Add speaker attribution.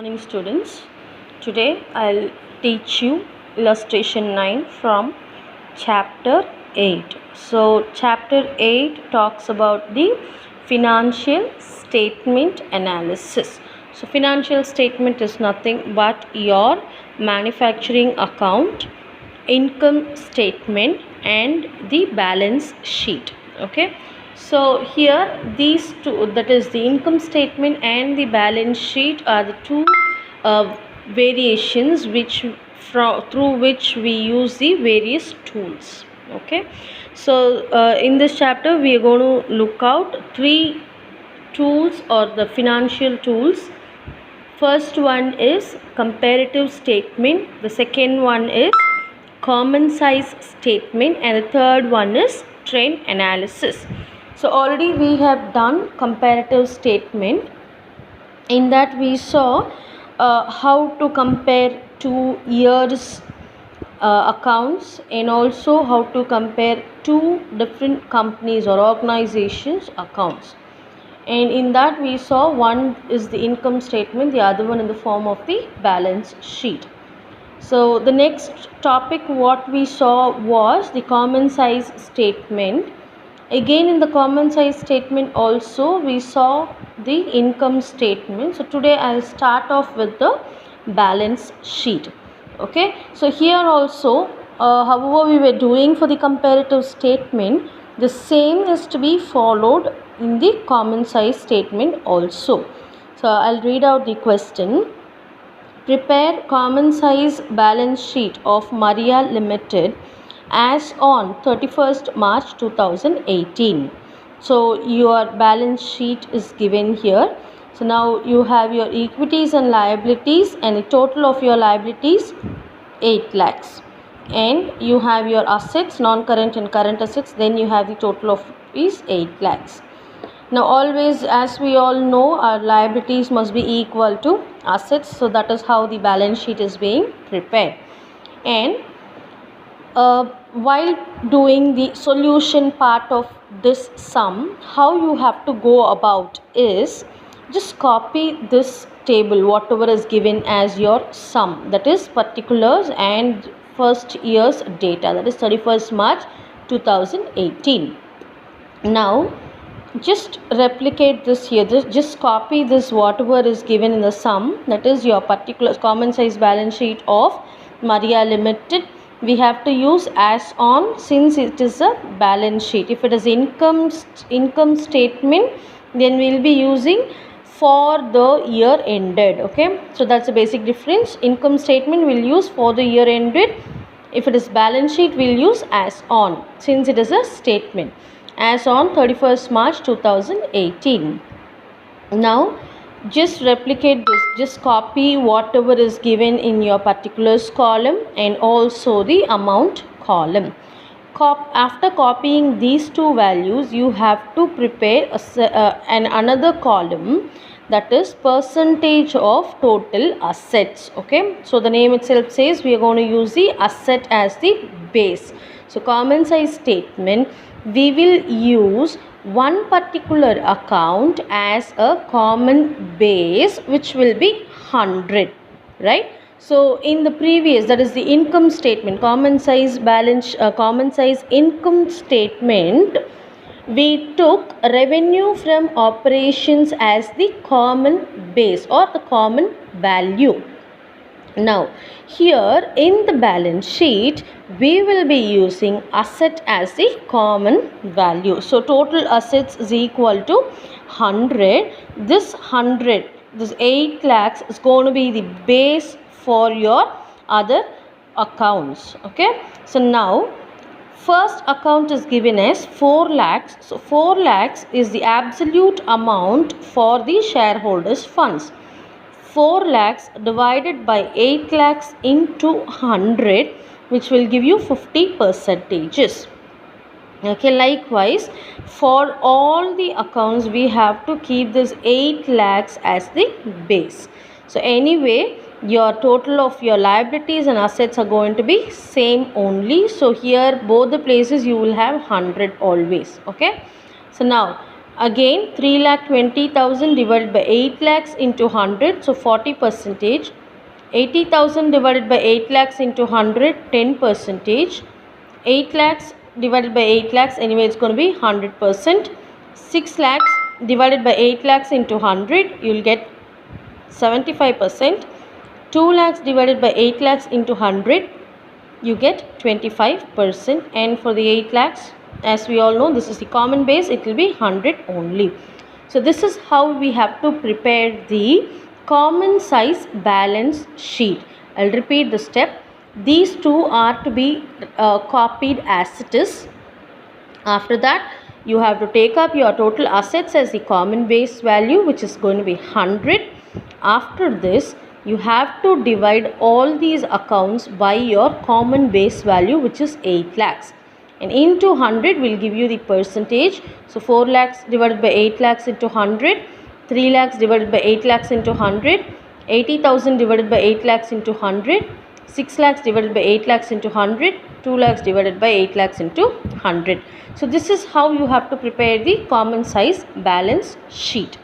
Speaker 1: Morning students. Today I'll teach you illustration 9 from chapter 8. So chapter 8 talks about the financial statement analysis. So financial statement is nothing but your manufacturing account, income statement and the balance sheet. Okay, so here these two, that is the income statement and the balance sheet, are the two variations through which we use the various tools. Okay, so in this chapter we are going to look out three tools or the financial tools. First one is comparative statement, the second one is common size statement, and the third one is trend analysis. So already we have done comparative statement. In that we saw how to compare 2 years accounts, and also how to compare two different companies or organizations accounts. And in that we saw one is the income statement, the other one in the form of the balance sheet. So the next topic what we saw was the common size statement. Again in the common size statement also we saw the income statement. So today I'll start off with the balance sheet. Okay, so here also however we were doing for the comparative statement, the same is to be followed in the common size statement also. So I'll read out the question. Prepare common size balance sheet of Maria Limited as on 31st March 2018. So your balance sheet is given here. So now you have your equities and liabilities, and the total of your liabilities 8 lakhs, and you have your assets, non-current and current assets, then you have the total of is 8 lakhs. Now always, as we all know, our liabilities must be equal to assets, so that is how the balance sheet is being prepared. And while doing the solution part of this sum, how you have to go about is just copy this table, whatever is given as your sum, that is particulars and first year's data, that is 31st March 2018. Now just replicate this here, just copy this whatever is given in the sum, that is your particular common size balance sheet of Maria Limited. We have to use as on, since it is a balance sheet. If it is income statement, then we will be using for the year ended. Okay, so that's the basic difference. Income statement will use for the year ended. If it is balance sheet, we will use as on, since it is a statement, as on 31st March 2018. Now just replicate this, just copy whatever is given in your particulars column and also the amount column. After copying these two values, you have to prepare another column, that is percentage of total assets. Okay, so the name itself says we are going to use the asset as the base. So common size statement, we will use one particular account as a common base, which will be 100, right? So in the previous, that is the income statement, common size income statement, we took revenue from operations as the common base or the common value. Now here in the balance sheet, we will be using asset as the common value. So total assets is equal to 100. This 8 lakhs is going to be the base for your other accounts. Okay, so now first account is given as 4 lakhs. So 4 lakhs is the absolute amount for the shareholders funds. 4 lakhs divided by 8 lakhs into 100, which will give you 50 percentages. Okay, likewise for all the accounts we have to keep this 8 lakhs as the base. So anyway, your total of your liabilities and assets are going to be same only. So here both the places you will have 100 always. Okay, so now Again 3,20,000 divided by 8 lakhs into 100, so 40 percentage. 80,000 divided by 8 lakhs into 100, 10 percentage. 8 lakhs divided by 8 lakhs, anyway it's going to be 100%. 6 lakhs divided by 8 lakhs into 100, you will get 75%. 2 lakhs divided by 8 lakhs into 100, you get 25%. And for the 8 lakhs, as we all know, this is the common base, it will be 100 only. So this is how we have to prepare the common size balance sheet. I'll repeat the step. These two are to be copied as it is. After that, you have to take up your total assets as the common base value, which is going to be 100. After this, you have to divide all these accounts by your common base value, which is 8 lakhs. And into 100 will give you the percentage. So 4 lakhs divided by 8 lakhs into 100, 3 lakhs divided by 8 lakhs into 100, 80,000 divided by 8 lakhs into 100, 6 lakhs divided by 8 lakhs into 100, 2 lakhs divided by 8 lakhs into 100. So this is how you have to prepare the common size balance sheet.